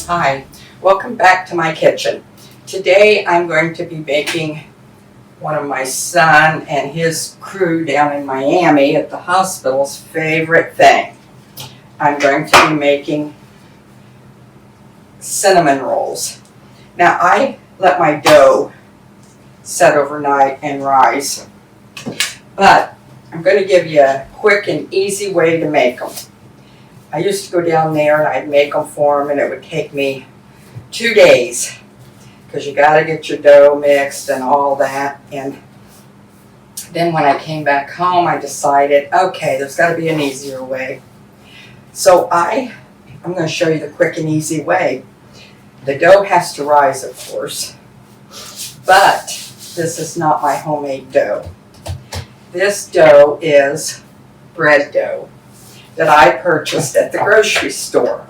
Hi, welcome back to my kitchen. Today I'm going to be baking one of my son and his crew down in Miami at the hospital's favorite thing. I'm going to be making cinnamon rolls. Now I let my dough set overnight and rise, but I'm going to give you a quick and easy way to make them. I used to go down there and I'd make them for them, and it would take me 2 days because you got to get your dough mixed and all that. And then when I came back home, I decided, okay, there's got to be an easier way. So I'm going to show you the quick and easy way. The dough has to rise, of course, but this is not my homemade dough. This dough is bread dough that I purchased at the grocery store.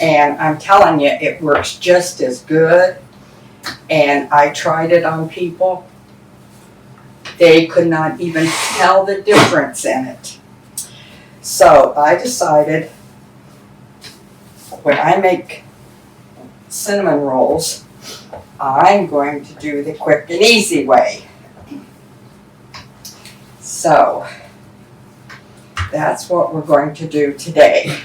And I'm telling you, it works just as good. And I tried it on people. They could not even tell the difference in it. So I decided when I make cinnamon rolls, I'm going to do the quick and easy way. So that's what we're going to do today.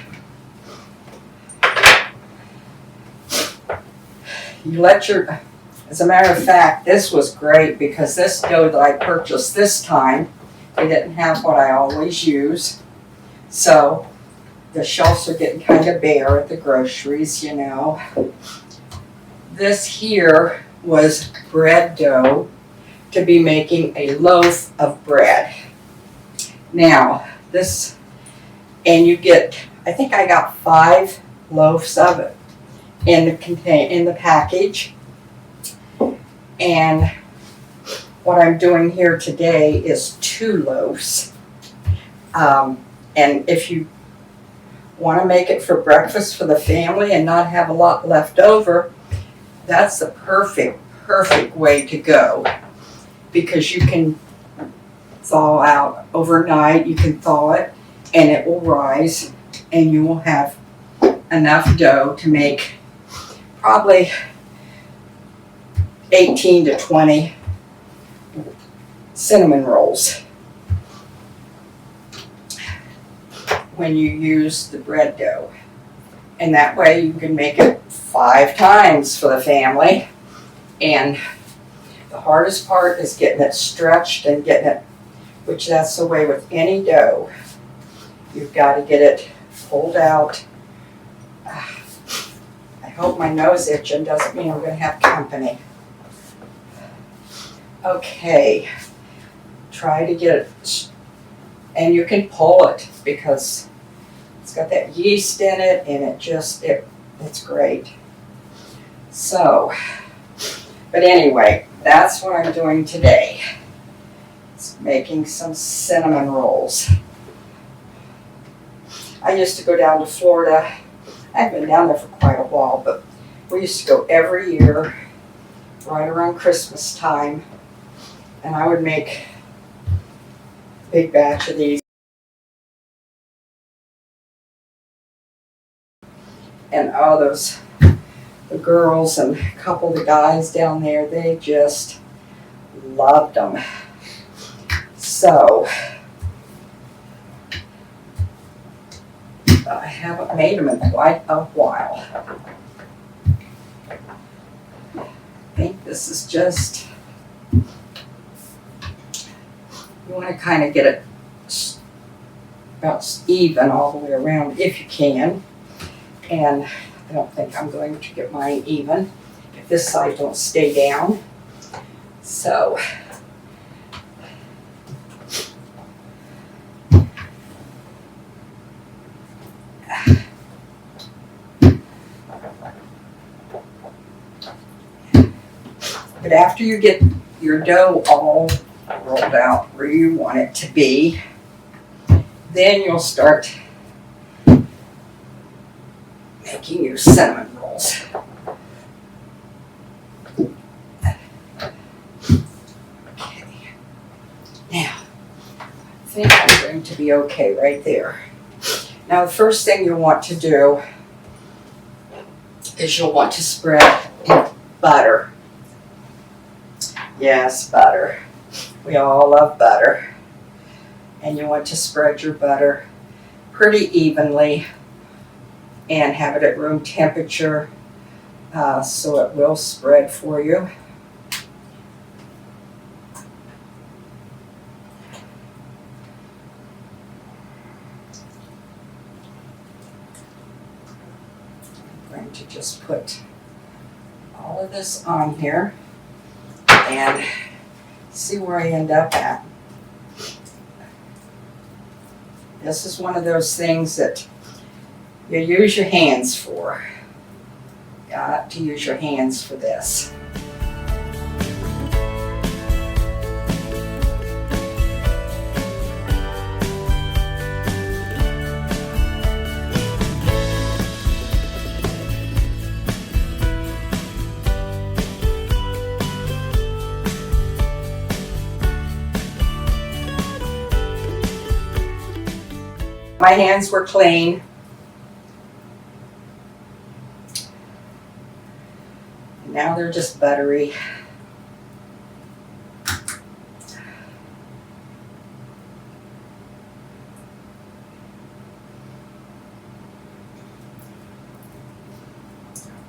As a matter of fact, this was great because this dough that I purchased this time, they didn't have what I always use. So the shelves are getting kind of bare at the groceries, you know. This here was bread dough to be making a loaf of bread. Now, and you get, I think I got 5 loaves of it in the package. And what I'm doing here today is 2 loaves. And if you want to make it for breakfast for the family and not have a lot left over, that's the perfect way to go, because you can thaw out overnight. You can thaw it and it will rise, and you will have enough dough to make probably 18 to 20 cinnamon rolls when you use the bread dough. And that way you can make it 5 times for the family. And the hardest part is getting it stretched and getting it, which that's the way with any dough. You've got to get it pulled out. I hope my nose itching doesn't mean I'm going to have company. Okay, try to get it, and you can pull it because it's got that yeast in it, and it's great. So, but anyway, that's what I'm doing today. It's making some cinnamon rolls. I used to go down to Florida. I've been down there for quite a while, but we used to go every year right around Christmas time, and I would make a big batch of these. And the girls and a couple of the guys down there, they just loved them. So I haven't made them in quite a while. I think this is just, you want to kind of get it about even all the way around if you can. And I don't think I'm going to get mine even if this side don't stay down. So but after you get your dough all rolled out where you want it to be, then you'll start making your cinnamon rolls. Okay. Now, I think I'm going to be okay right there. Now, the first thing you want to do is you'll want to spread butter. Yes, butter. We all love butter. And you want to spread your butter pretty evenly and have it at room temperature so it will spread for you. I'm going to just put all of this on here and see where I end up at. This is one of those things that you use your hands for. Got to use your hands for this. My hands were clean. Now they're just buttery.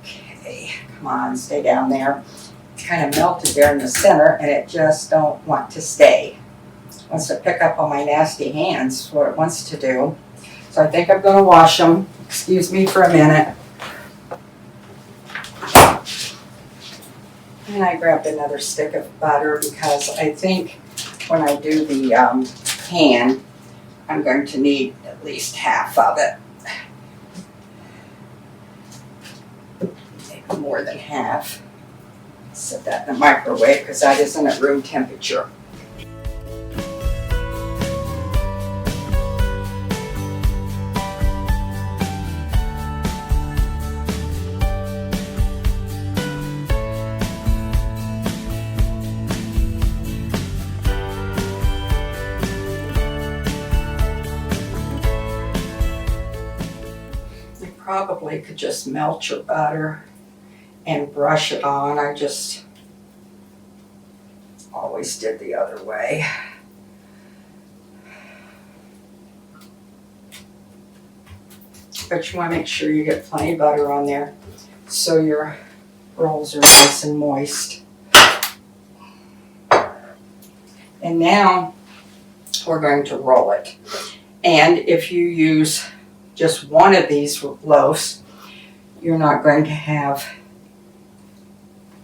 Okay, come on, stay down there. It's kind of melted there in the center and it just don't want to stay. It wants to pick up on my nasty hands, what it wants to do. So I think I'm going to wash them. Excuse me for a minute. And I grabbed another stick of butter because I think when I do the pan, I'm going to need at least half of it. Maybe more than half. Set that in the microwave because that isn't at room temperature. Probably could just melt your butter and brush it on. I just always did the other way. But you want to make sure you get plenty of butter on there so your rolls are nice and moist. And now we're going to roll it. And if you use just one of these loaves, you're not going to have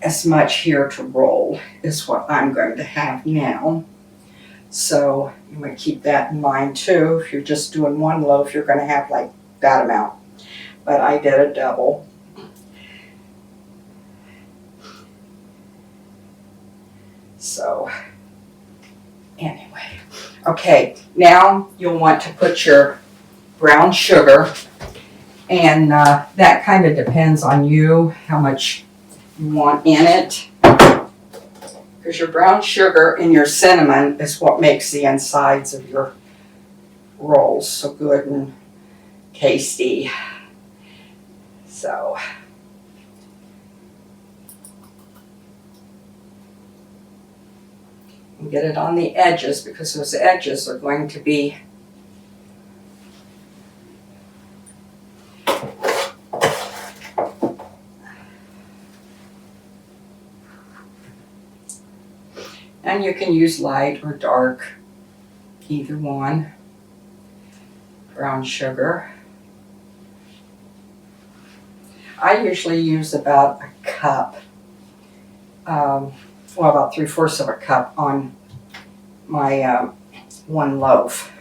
as much here to roll as what I'm going to have now. So you want to keep that in mind too. If you're just doing one loaf, you're going to have like that amount. But I did a double. So anyway, okay, now you'll want to put your brown sugar, and that kind of depends on you, how much you want in it, because your brown sugar and your cinnamon is what makes the insides of your rolls so good and tasty. So get it on the edges because those edges are going to be and you can use light or dark, either one. Brown sugar. I usually use about a cup, well, about 3/4 of a cup on my one loaf.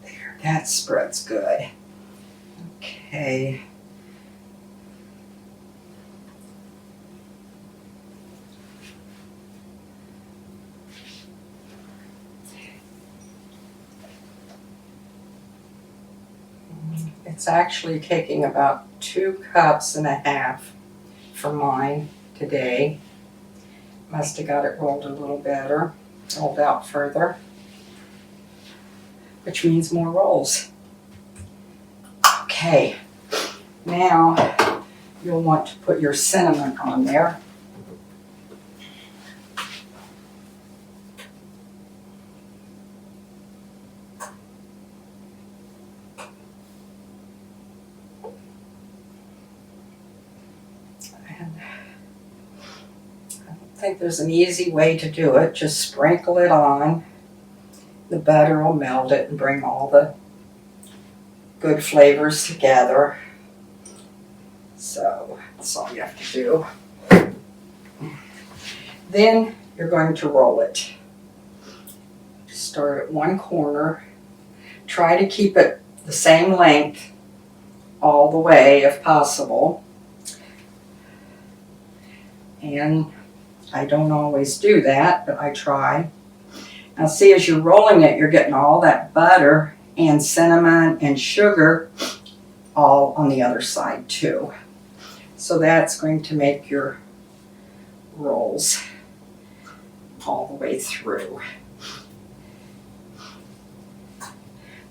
There, that spreads good. Okay. It's actually taking about 2.5 cups for mine today. Must have got it rolled a little better. rolled out further, which means more rolls. Okay, now you'll want to put your cinnamon on there. And I don't think there's an easy way to do it. Just sprinkle it on. The butter will melt it and bring all the good flavors together. So that's all you have to do. Then you're going to roll it. Start at one corner. Try to keep it the same length all the way if possible. And I don't always do that, but I try. Now see, as you're rolling it, you're getting all that butter and cinnamon and sugar all on the other side too. So that's going to make your rolls all the way through.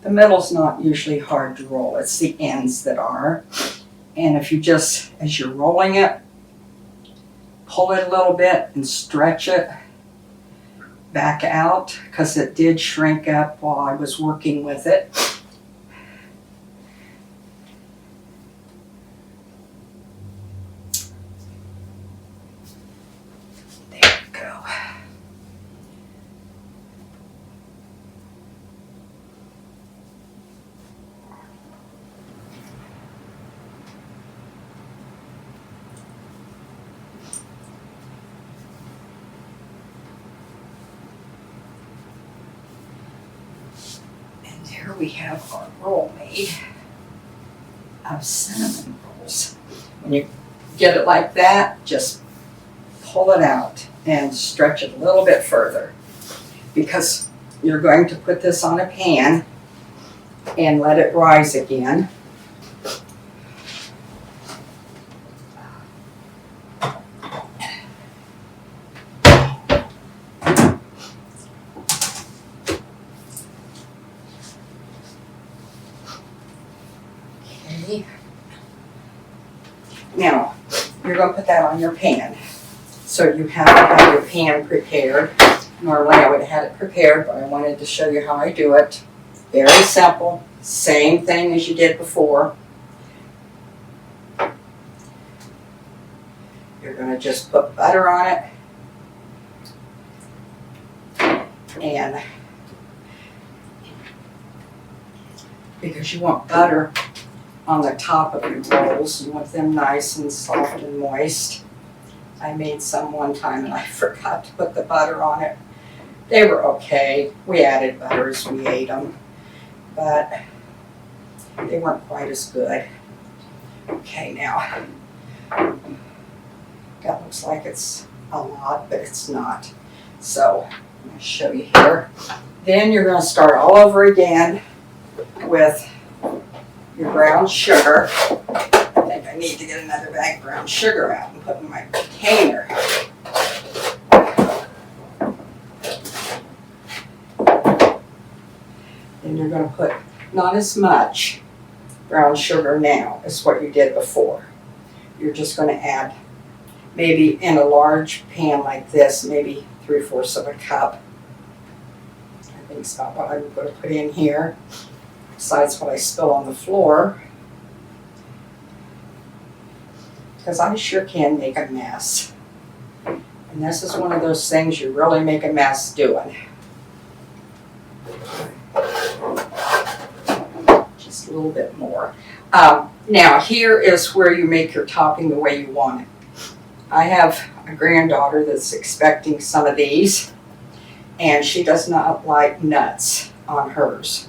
The middle's not usually hard to roll, it's the ends that are. And if you just, as you're rolling it, pull it a little bit and stretch it back out, because it did shrink up while I was working with it. There we go. Here we have our roll made of cinnamon rolls. When you get it like that, just pull it out and stretch it a little bit further, because you're going to put this on a pan and let it rise again. Now, you're going to put that on your pan. So you have to have your pan prepared. Normally I would have had it prepared, but I wanted to show you how I do it. Very simple, same thing as you did before. You're going to just put butter on it. And because you want butter on the top of your rolls, you want them nice and soft and moist. I made some one time and I forgot to put the butter on it. They were okay. We added butter as we ate them, but they weren't quite as good. Okay, now, that looks like it's a lot, but it's not. So, I'm going to show you here. Then you're going to start all over again with your brown sugar. I think I need to get another bag of brown sugar out and put in my container. Then you're going to put not as much brown sugar now as what you did before. You're just going to add, maybe in a large pan like this, maybe 3/4 of a cup. I think it's about what I'm going to put in here, besides what I spill on the floor, because I sure can make a mess. And this is one of those things you really make a mess doing. Just a little bit more. Now here is where you make your topping the way you want it. I have a granddaughter that's expecting some of these, and she does not like nuts on hers.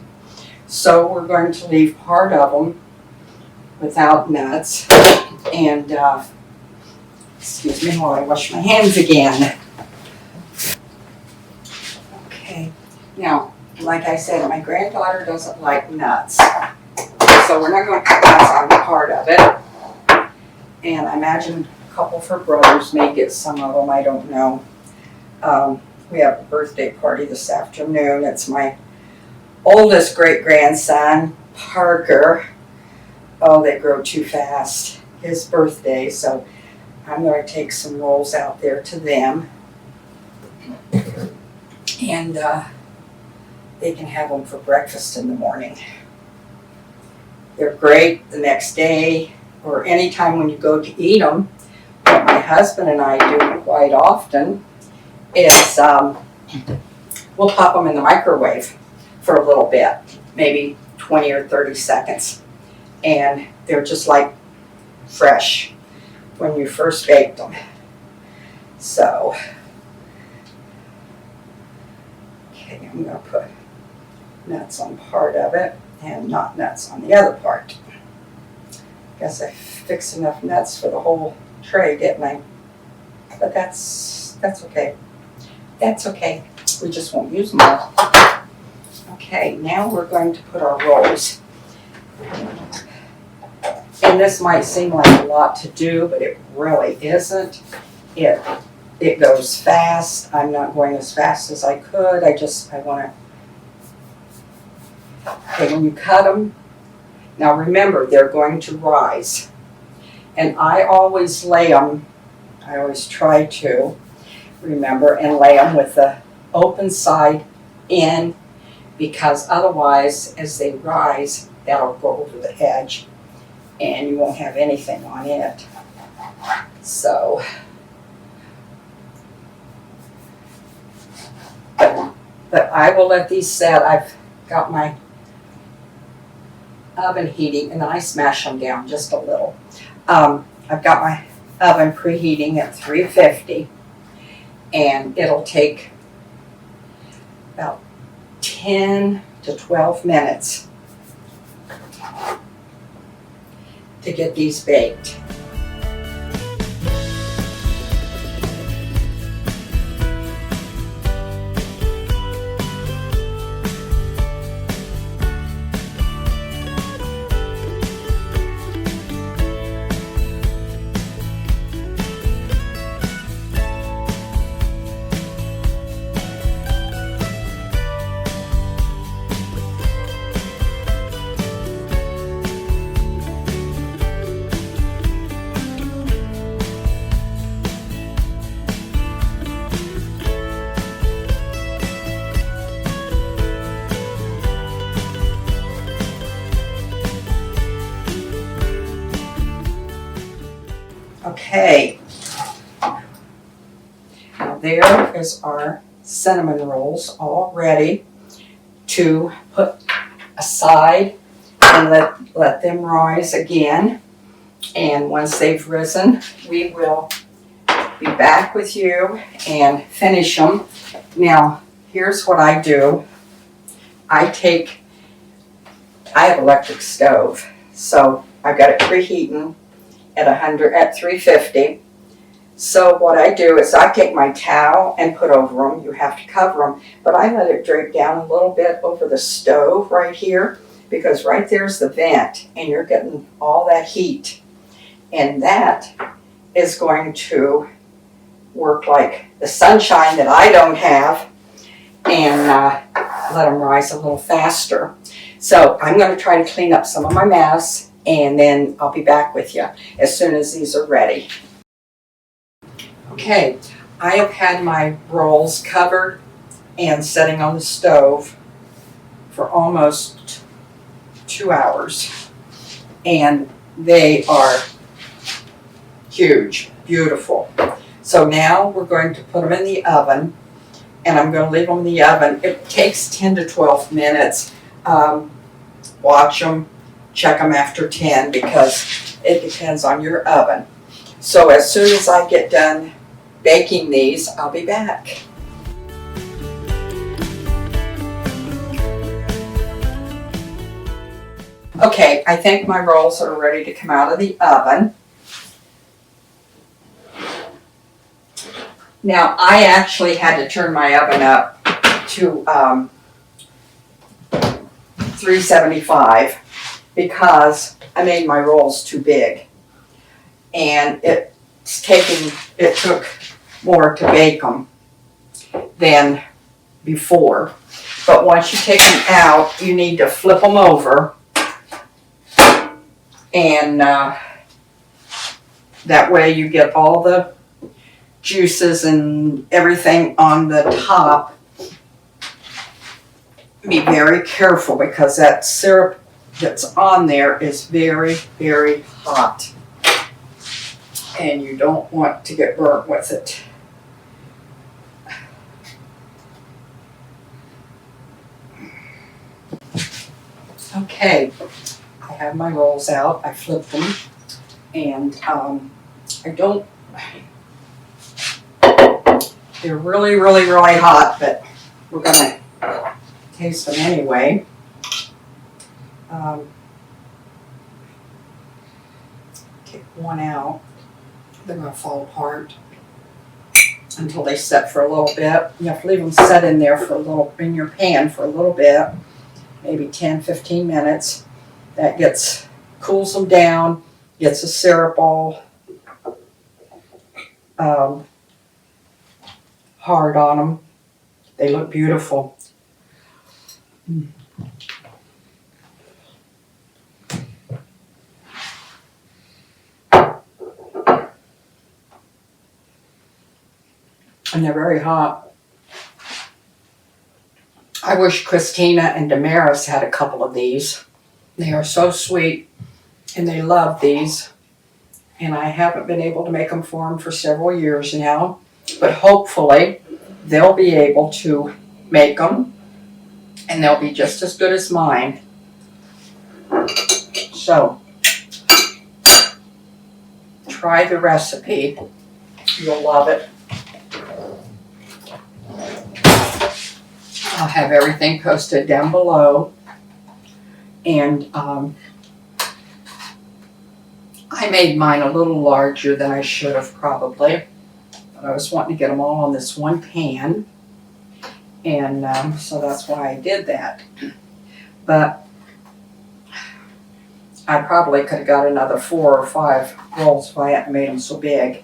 So we're going to leave part of them without nuts. And excuse me while I wash my hands again. Okay, now, like I said, my granddaughter doesn't like nuts. So we're not going to put nuts on part of it. And I imagine a couple of her brothers may get some of them, I don't know. We have a birthday party this afternoon. It's my oldest great-grandson, Parker. Oh, they grow too fast. His birthday, so I'm going to take some rolls out there to them. And they can have them for breakfast in the morning. They're great the next day or anytime when you go to eat them. What my husband and I do quite often is we'll pop them in the microwave for a little bit, maybe 20 or 30 seconds. And they're just like fresh when you first baked them. So, okay, I'm going to put nuts on part of it and not nuts on the other part. Guess I fixed enough nuts for the whole tray, didn't I? But that's okay. That's okay. We just won't use them all. Okay, now we're going to put our rolls. And this might seem like a lot to do, but it really isn't. It goes fast. I'm not going as fast as I could. I want to. Okay, when you cut them, now remember, they're going to rise. And I always lay them, I always try to remember, and lay them with the open side in, because otherwise, as they rise, that'll go over the edge and you won't have anything on it. So, but I will let these set. I've got my oven heating, and then I smash them down just a little. I've got my oven preheating at 350, and it'll take about 10 to 12 minutes to get these baked. Okay, now there is our cinnamon rolls all ready to put aside and let them rise again. And once they've risen, we will be back with you and finish them. Now, here's what I do. I have electric stove, so I've got it preheating at 350. So what I do is I take my towel and put over them. You have to cover them, but I let it drape down a little bit over the stove right here, because right there's the vent and you're getting all that heat. And that is going to work like the sunshine that I don't have, and let them rise a little faster. So I'm going to try to clean up some of my mess, and then I'll be back with you as soon as these are ready. Okay, I have had my rolls covered and setting on the stove for almost 2 hours, and they are huge, beautiful. So now we're going to put them in the oven, and I'm going to leave them in the oven. It takes 10 to 12 minutes. Watch them. Check them after 10, because it depends on your oven. So as soon as I get done baking these, I'll be back. Okay, I think my rolls are ready to come out of the oven. Now, I actually had to turn my oven up to 375 because I made my rolls too big, and it took more to bake them. than before. But once you take them out, you need to flip them over, and that way you get all the juices and everything on the top. Be very careful because that syrup that's on there is very, very hot, and you don't want to get burnt with it. Okay, I have my rolls out. I flipped them, and they're really, really, really hot, but we're gonna taste them anyway. Take one out. They're gonna fall apart until they set for a little bit. You have to leave them set in there for a little, in your pan for a little bit, maybe 10-15 minutes. That cools them down, gets the syrup all hard on them. They look beautiful. And they're very hot. I wish Christina and Damaris had a couple of these. They are so sweet, and they love these. And I haven't been able to make them for them for several years now. But hopefully, they'll be able to make them, and they'll be just as good as mine. So, try the recipe. You'll love it. I'll have everything posted down below. And I made mine a little larger than I should have probably. But I was wanting to get them all on this one pan. And so that's why I did that. But I probably could have got another 4 or 5 rolls if I hadn't made them so big.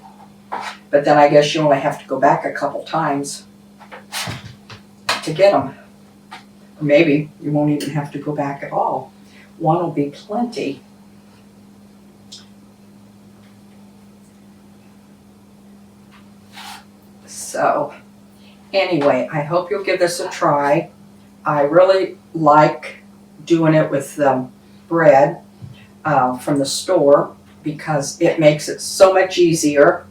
But then I guess you only have to go back a couple times to get them. Or maybe you won't even have to go back at all. One will be plenty. So, anyway, I hope you'll give this a try. I really like doing it with bread from the store because it makes it so much easier.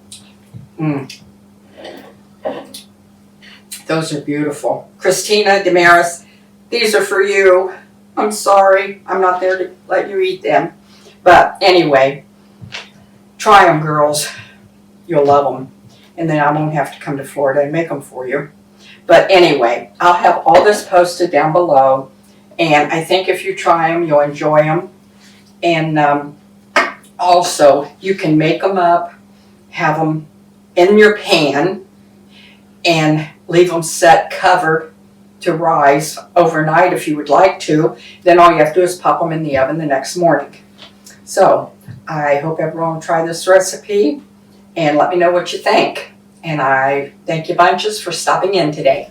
Those are beautiful. Christina, Damaris, these are for you. I'm sorry, I'm not there to let you eat them. But anyway, try them, girls. You'll love them. And then I won't have to come to Florida and make them for you. But anyway, I'll have all this posted down below. And I think if you try them, you'll enjoy them. And also, you can make them up, have them in your pan, and leave them set covered to rise overnight if you would like to. Then all you have to do is pop them in the oven the next morning. So I hope everyone will try this recipe and let me know what you think. And I thank you bunches for stopping in today.